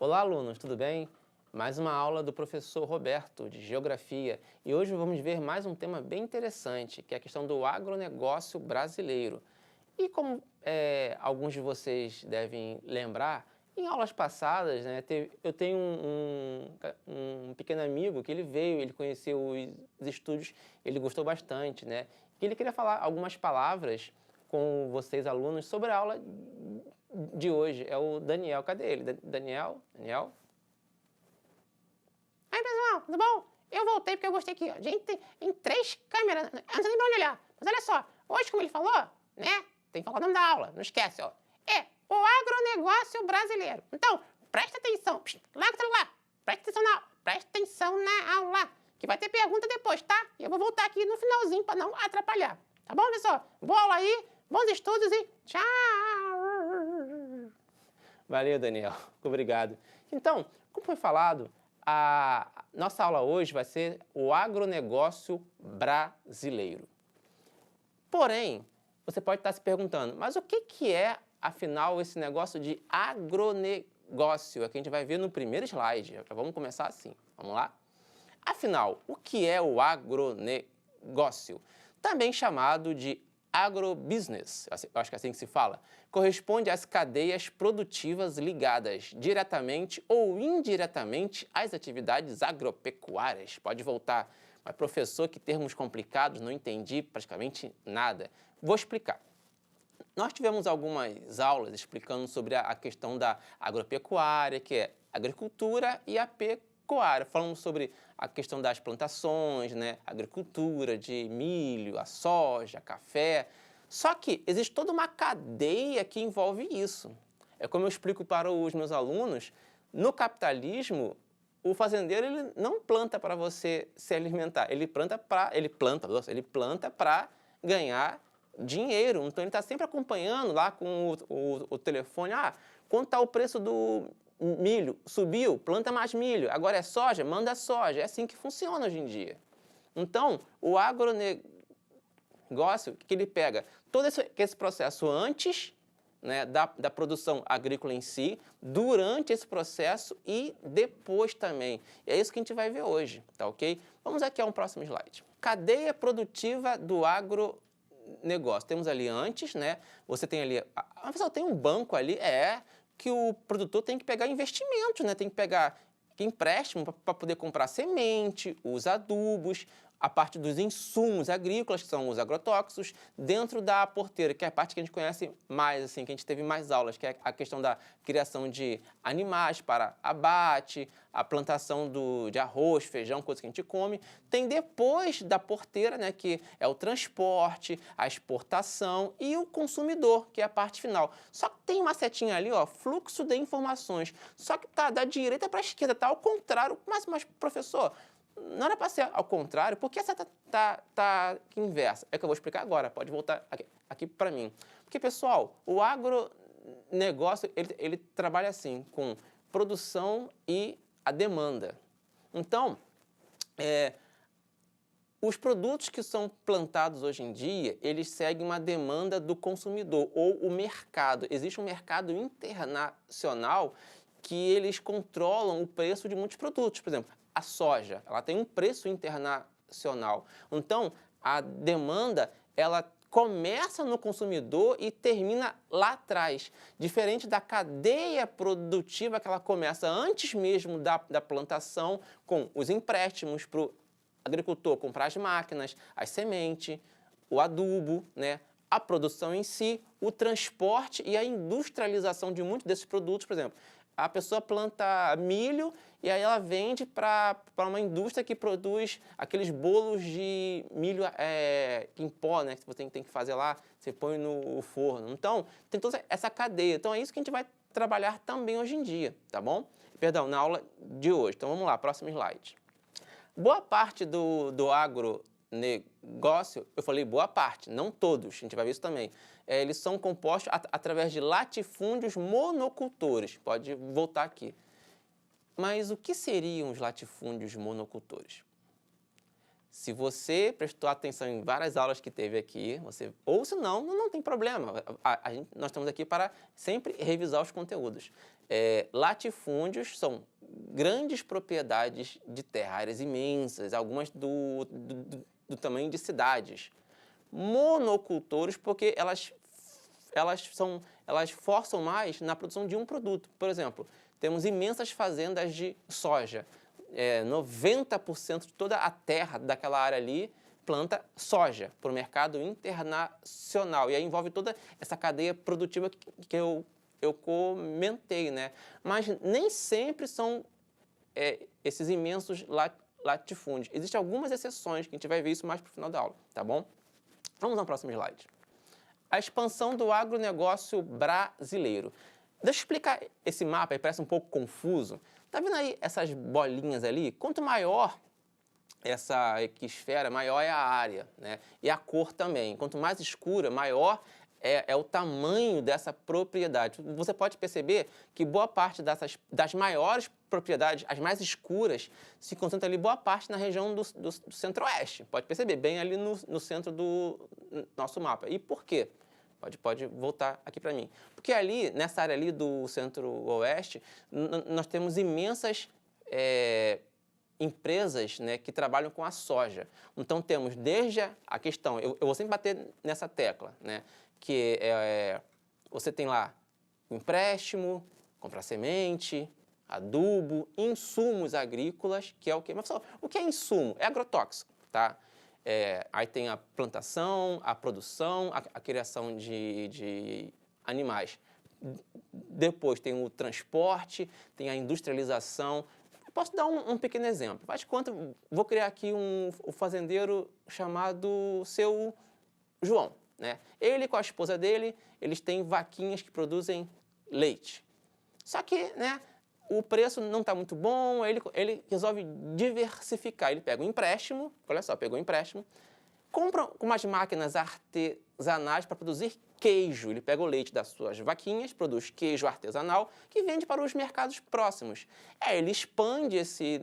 Olá, alunos, tudo bem? Mais uma aula do professor Roberto, de Geografia. E hoje vamos ver mais um tema bem interessante, que é a questão do agronegócio brasileiro. E como alguns de vocês devem lembrar, em aulas passadas, né, eu tenho um pequeno amigo que ele conheceu os estúdios, ele gostou bastante, né? E ele queria falar algumas palavras com vocês, alunos, sobre a aula de hoje. É o Daniel. Cadê ele? Daniel? Daniel? Aí, pessoal, tudo bom? Eu voltei porque eu gostei aqui, ó. Gente, tem 3 câmeras, eu não sei nem pra onde olhar. Mas olha só, hoje, como ele falou, né? Tem que falar o nome da aula, não esquece, ó. É o agronegócio brasileiro. Então, presta atenção. Larga o celular. Presta atenção na aula. Presta atenção na aula. Que vai ter pergunta depois, tá? E eu vou voltar aqui no finalzinho pra não atrapalhar. Tá bom, pessoal? Boa aula aí, bons estudos e tchau! Valeu, Daniel. Obrigado. Então, como foi falado, a nossa aula hoje vai ser o agronegócio brasileiro. Porém, você pode estar se perguntando, mas o que é, afinal, esse negócio de agronegócio? É que a gente vai ver no primeiro slide. Já vamos começar assim. Vamos lá? Afinal, o que é o agronegócio? Também chamado de agrobusiness, eu acho que é assim que se fala, corresponde às cadeias produtivas ligadas diretamente ou indiretamente às atividades agropecuárias. Pode voltar. Mas, professor, que termos complicados, não entendi praticamente nada. Vou explicar. Nós tivemos algumas aulas explicando sobre a questão da agropecuária, que é agricultura e a pecuária. Falamos sobre a questão das plantações, né? Agricultura de milho, a soja, café. Só que existe toda uma cadeia que envolve isso. É como eu explico para os meus alunos, no capitalismo, o fazendeiro ele não planta para você se alimentar, ele planta para ganhar dinheiro. Então ele está sempre acompanhando lá com o telefone, quanto está o preço do milho? Subiu? Planta mais milho. Agora é soja? Manda soja. É assim que funciona hoje em dia. Então, o agronegócio, que ele pega todo esse processo antes, né, da produção agrícola em si, durante esse processo e depois também. E é isso que a gente vai ver hoje, tá ok? Vamos aqui a um próximo slide. Cadeia produtiva do agronegócio. Temos ali antes, né? Você tem ali... Pessoal, tem um banco ali, que o produtor tem que pegar investimentos, né? Tem que pegar empréstimo para poder comprar semente, os adubos, a parte dos insumos agrícolas, que são os agrotóxicos, dentro da porteira, que é a parte que a gente conhece mais, assim, que a gente teve mais aulas, que é a questão da criação de animais para abate, a plantação de arroz, feijão, coisa que a gente come. Tem depois da porteira, né, que é o transporte, a exportação e o consumidor, que é a parte final. Só que tem uma setinha ali, ó, fluxo de informações. Só que tá da direita para a esquerda, tá ao contrário. Mas professor, não era para ser ao contrário, por que essa tá inversa? É que eu vou explicar agora, pode voltar aqui para mim. Porque, pessoal, o agronegócio, ele trabalha assim, com produção e a demanda. Então, os produtos que são plantados hoje em dia, eles seguem uma demanda do consumidor ou o mercado. Existe um mercado internacional que eles controlam o preço de muitos produtos. Por exemplo, a soja, ela tem um preço internacional. Então, a demanda, ela começa no consumidor e termina lá atrás. Diferente da cadeia produtiva que ela começa antes mesmo da plantação, com os empréstimos para o agricultor comprar as máquinas, as sementes, o adubo, né? A produção em si, o transporte e a industrialização de muitos desses produtos. Por exemplo, a pessoa planta milho e aí ela vende para uma indústria que produz aqueles bolos de milho em pó, né? Que você tem que fazer lá, você põe no forno. Então, tem toda essa cadeia. Então, é isso que a gente vai trabalhar também hoje em dia, tá bom? Perdão, na aula de hoje. Então, vamos lá, próximo slide. Boa parte do agronegócio, eu falei boa parte, não todos, a gente vai ver isso também, eles são compostos através de latifúndios monocultores. Pode voltar aqui. Mas o que seriam os latifúndios monocultores? Se você prestou atenção em várias aulas que teve aqui, ou se não, não tem problema. Nós estamos aqui para sempre revisar os conteúdos. Latifúndios são grandes propriedades de terra, áreas imensas, algumas do tamanho de cidades. Monocultores, porque elas forçam mais na produção de um produto. Por exemplo, temos imensas fazendas de soja. 90% de toda a terra daquela área ali planta soja para o mercado internacional. E aí envolve toda essa cadeia produtiva que eu comentei, né? Mas nem sempre são esses imensos latifúndios. Existem algumas exceções, que a gente vai ver isso mais para o final da aula, tá bom? Vamos ao próximo slide. A expansão do agronegócio brasileiro. Deixa eu explicar esse mapa aí, parece um pouco confuso. Tá vendo aí essas bolinhas ali? Quanto maior essa equisfera, maior é a área, né? E a cor também. Quanto mais escura, maior é o tamanho dessa propriedade. Você pode perceber que boa parte das maiores propriedades, as mais escuras, se concentra ali boa parte na região do centro-oeste. Pode perceber, bem ali no centro do nosso mapa. E por quê? Pode voltar aqui para mim. Porque ali, nessa área ali do centro-oeste, nós temos imensas empresas, né, que trabalham com a soja. Então, temos desde a questão, eu vou sempre bater nessa tecla, né, que você tem lá empréstimo, comprar semente, adubo, insumos agrícolas, que é o quê? Mas, pessoal, o que é insumo? É agrotóxico, tá? Aí tem a plantação, a produção, a criação de animais. Depois tem o transporte, tem a industrialização. Eu posso dar um pequeno exemplo. Faz de conta, vou criar aqui um fazendeiro chamado Seu João, né? Ele com a esposa dele, eles têm vaquinhas que produzem leite. Só que, né, o preço não está muito bom, ele resolve diversificar. Ele pega um empréstimo, olha só, pegou um empréstimo, compra umas máquinas artesanais para produzir queijo. Ele pega o leite das suas vaquinhas, produz queijo artesanal, que vende para os mercados próximos. Ele expande esse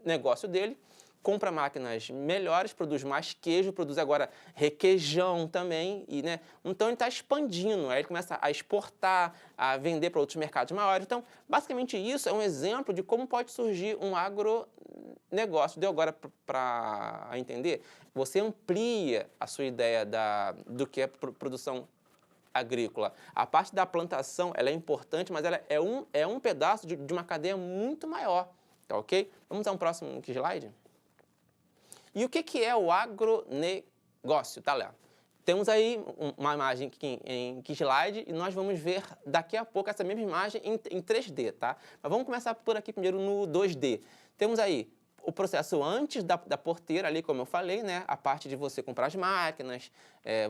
negócio dele, compra máquinas melhores, produz mais queijo, produz agora requeijão também, né? Então ele está expandindo, aí ele começa a exportar, a vender para outros mercados maiores. Então, basicamente isso é um exemplo de como pode surgir um agronegócio. Deu agora para entender? Você amplia a sua ideia do que é produção agrícola. A parte da plantação, ela é importante, mas ela é um pedaço de uma cadeia muito maior, tá ok? Vamos a um próximo slide? E o que é o agronegócio? Tá lá. Temos aí uma imagem aqui em slide e nós vamos ver daqui a pouco essa mesma imagem em 3D, tá? Mas vamos começar por aqui primeiro no 2D. Temos aí o processo antes da porteira ali, como eu falei, né? A parte de você comprar as máquinas,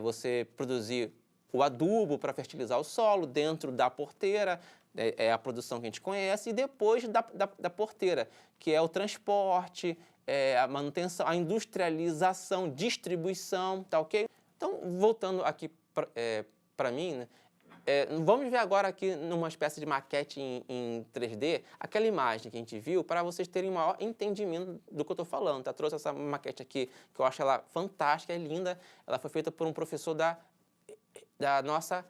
você produzir o adubo para fertilizar o solo dentro da porteira, é a produção que a gente conhece, e depois da porteira, que é o transporte, a manutenção, a industrialização, distribuição, tá ok? Então, voltando aqui para mim, né? Vamos ver agora aqui numa espécie de maquete em 3D, aquela imagem que a gente viu, para vocês terem um maior entendimento do que eu estou falando, tá? Trouxe essa maquete aqui, que eu acho ela fantástica, é linda, ela foi feita por um professor da nossa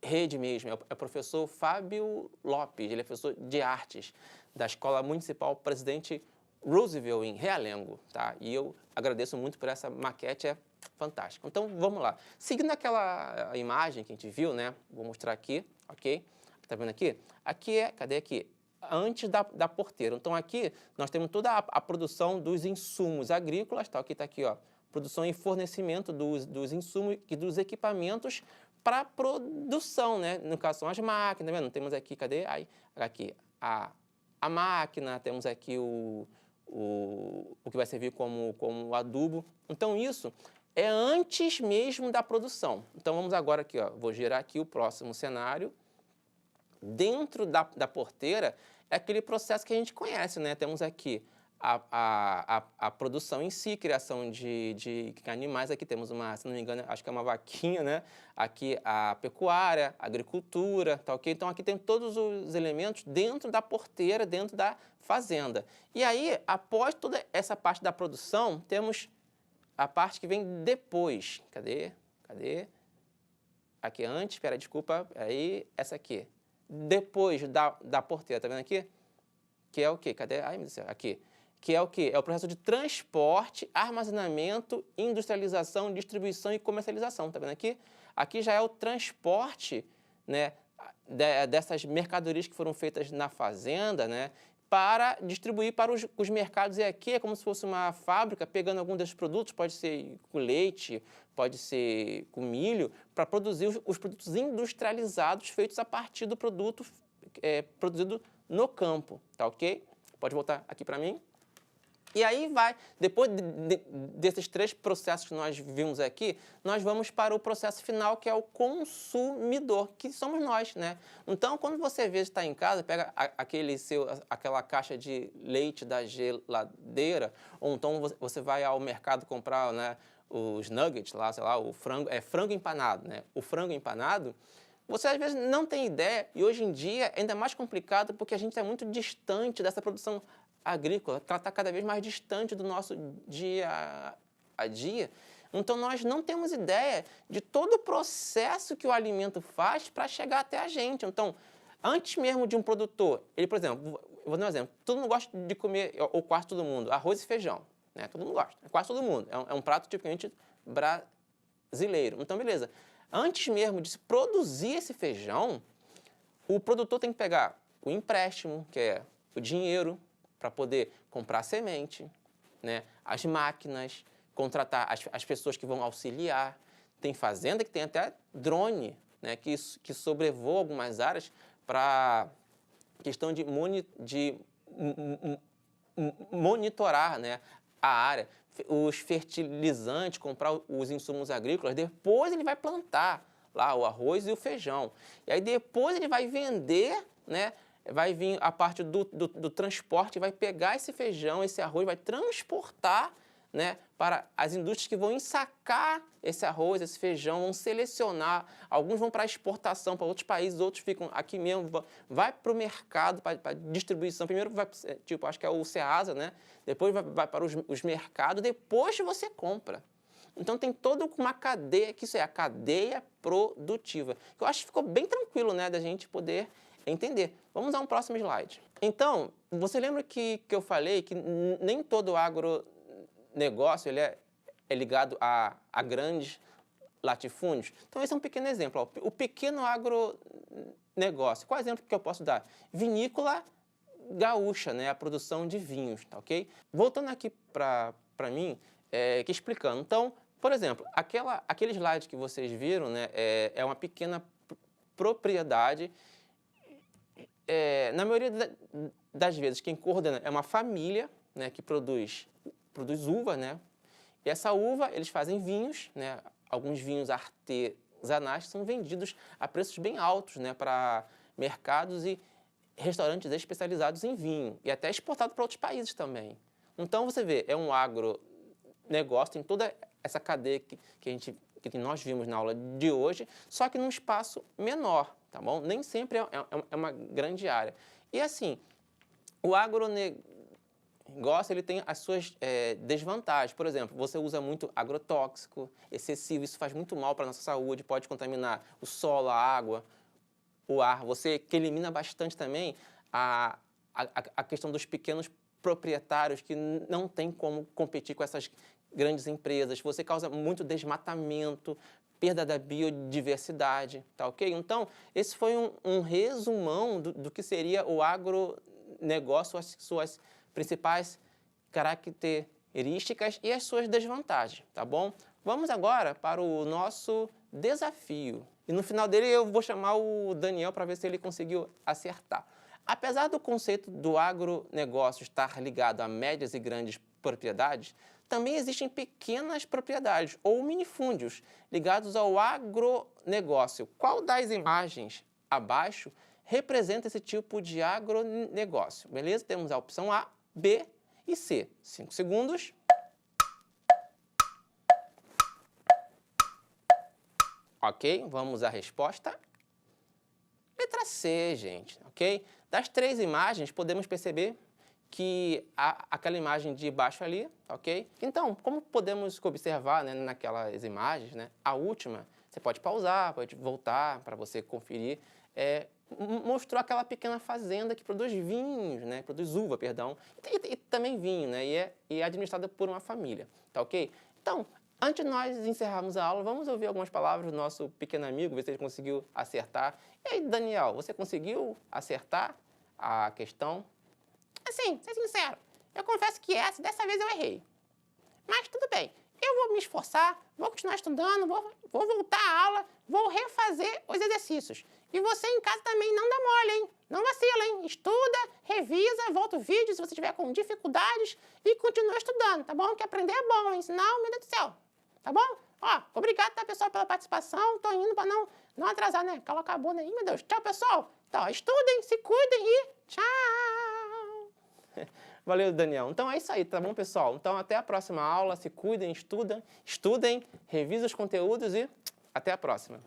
rede mesmo, é o professor Fábio Lopes, ele é professor de artes da Escola Municipal Presidente Roosevelt, em Realengo, tá? E eu agradeço muito por essa maquete, é fantástica. Então, vamos lá. Seguindo aquela imagem que a gente viu, né? Vou mostrar aqui, ok? Tá vendo aqui? Aqui cadê aqui? Antes da porteira. Então, aqui nós temos toda a produção dos insumos agrícolas, tá? Aqui tá aqui, ó. Produção e fornecimento dos insumos e dos equipamentos para produção, né? No caso, são as máquinas, tá vendo? Temos aqui, cadê? Aqui, a máquina, temos aqui o que vai servir como adubo. Então, isso é antes mesmo da produção. Então, vamos agora aqui, ó, vou girar aqui o próximo cenário. Dentro da porteira é aquele processo que a gente conhece, né? Temos aqui a produção em si, criação de animais. Aqui temos se não me engano, acho que é uma vaquinha, né? Aqui a pecuária, a agricultura, tá ok? Então, aqui tem todos os elementos dentro da porteira, dentro da fazenda. E aí, após toda essa parte da produção, temos a parte que vem depois. Cadê? Aqui antes, espera, desculpa, aí, essa aqui. depois da porteira, tá vendo aqui? Que é o quê? Cadê? Ai, meu Deus do céu, aqui. Que é o quê? É o processo de transporte, armazenamento, industrialização, distribuição e comercialização, tá vendo aqui? Aqui já é o transporte, né, dessas mercadorias que foram feitas na fazenda, né, para distribuir para os mercados. E aqui é como se fosse uma fábrica pegando algum desses produtos, pode ser com leite, pode ser com milho, para produzir os produtos industrializados feitos a partir do produto produzido no campo, tá ok? Pode voltar aqui para mim. E aí vai, depois desses 3 processos que nós vimos aqui, nós vamos para o processo final, que é o consumidor, que somos nós, né? Então, quando você às vezes está em casa, pega aquela caixa de leite da geladeira, ou então você vai ao mercado comprar, né, os nuggets lá, sei lá, o frango, frango empanado, né? O frango empanado, você às vezes não tem ideia, e hoje em dia é ainda mais complicado porque a gente está muito distante dessa produção agrícola, que ela está cada vez mais distante do nosso dia a dia. Então, nós não temos ideia de todo o processo que o alimento faz para chegar até a gente. Então, antes mesmo de um produtor, ele, por exemplo, vou dar um exemplo, todo mundo gosta de comer, ou quase todo mundo, arroz e feijão, né? Todo mundo gosta, quase todo mundo. É um prato tipicamente brasileiro. Então, beleza. Antes mesmo de se produzir esse feijão, o produtor tem que pegar o empréstimo, que é o dinheiro, para poder comprar semente, né? As máquinas, contratar as pessoas que vão auxiliar. Tem fazenda que tem até drone, né? que sobrevoa algumas áreas para questão de monitorar, né, a área, os fertilizantes, comprar os insumos agrícolas. Depois ele vai plantar lá o arroz e o feijão. E aí depois ele vai vender, né? Vai vir a parte do transporte, vai pegar esse feijão, esse arroz, vai transportar, né, para as indústrias que vão ensacar esse arroz, esse feijão, vão selecionar. Alguns vão para exportação para outros países, outros ficam aqui mesmo, vai para o mercado, para distribuição. Primeiro vai, tipo, acho que é o Ceasa, né? Depois vai para os mercados, depois você compra. Então tem toda uma cadeia, que isso é a cadeia produtiva. Eu acho que ficou bem tranquilo, né, da gente poder entender. Vamos a um próximo slide. Então, você lembra que eu falei que nem todo agronegócio ele é ligado a grandes latifúndios? Então, esse é um pequeno exemplo. Ó. O pequeno agronegócio. Qual exemplo que eu posso dar? Vinícola gaúcha, né? A produção de vinhos, tá ok? Voltando aqui para mim, que explicando. Então, por exemplo, aquele slide que vocês viram, né? É uma pequena propriedade. Na maioria das vezes, quem coordena é uma família, né, que produz uva, né? E essa uva, eles fazem vinhos, né? Alguns vinhos artesanais são vendidos a preços bem altos, né, para mercados e restaurantes especializados em vinho, e até exportado para outros países também. Então, você vê, é um agronegócio, tem toda essa cadeia que nós vimos na aula de hoje, só que num espaço menor. Tá bom? Nem sempre é uma grande área. E assim, o agronegócio ele tem as suas desvantagens. Por exemplo, você usa muito agrotóxico excessivo, isso faz muito mal para a nossa saúde, pode contaminar o solo, a água, o ar. Você que elimina bastante também a questão dos pequenos proprietários que não tem como competir com essas grandes empresas. Você causa muito desmatamento, perda da biodiversidade, tá ok? Então, esse foi um resumão do que seria o agronegócio, as suas principais características e as suas desvantagens, tá bom? Vamos agora para o nosso desafio. E no final dele eu vou chamar o Daniel para ver se ele conseguiu acertar. Apesar do conceito do agronegócio estar ligado a médias e grandes propriedades, também existem pequenas propriedades ou minifúndios ligados ao agronegócio. Qual das imagens abaixo representa esse tipo de agronegócio? Beleza? Temos a opção A, B e C. 5 segundos. Ok, vamos à resposta. Letra C, gente, ok? Das 3 imagens, podemos perceber que aquela imagem de baixo ali, ok? Então, como podemos observar, né, naquelas imagens, né, a última, você pode pausar, pode voltar para você conferir mostrou aquela pequena fazenda que produz vinhos, né? Produz uva, perdão, e também vinho, né? E é administrada por uma família, tá ok? Então, antes de nós encerrarmos a aula, vamos ouvir algumas palavras do nosso pequeno amigo, ver se ele conseguiu acertar. E aí, Daniel, você conseguiu acertar a questão? Assim, ser sincero, eu confesso que dessa vez eu errei. Mas tudo bem, eu vou me esforçar, vou continuar estudando, vou voltar à aula, vou refazer os exercícios. E você em casa também não dá mole, hein? Não vacila, hein? Estuda, revisa, volta o vídeo se você tiver com dificuldades e continua estudando, tá bom? Que aprender é bom, hein? Senão, meu Deus do céu, tá bom? Ó, obrigado, tá, pessoal, pela participação. Tô indo pra não atrasar, né? Cala acabou, né? Ih, meu Deus. Tchau, pessoal. Então, estudem, se cuidem e tchau! Valeu, Daniel. Então é isso aí, tá bom, pessoal? Então até a próxima aula. Se cuidem, estudem, revisem os conteúdos e até a próxima.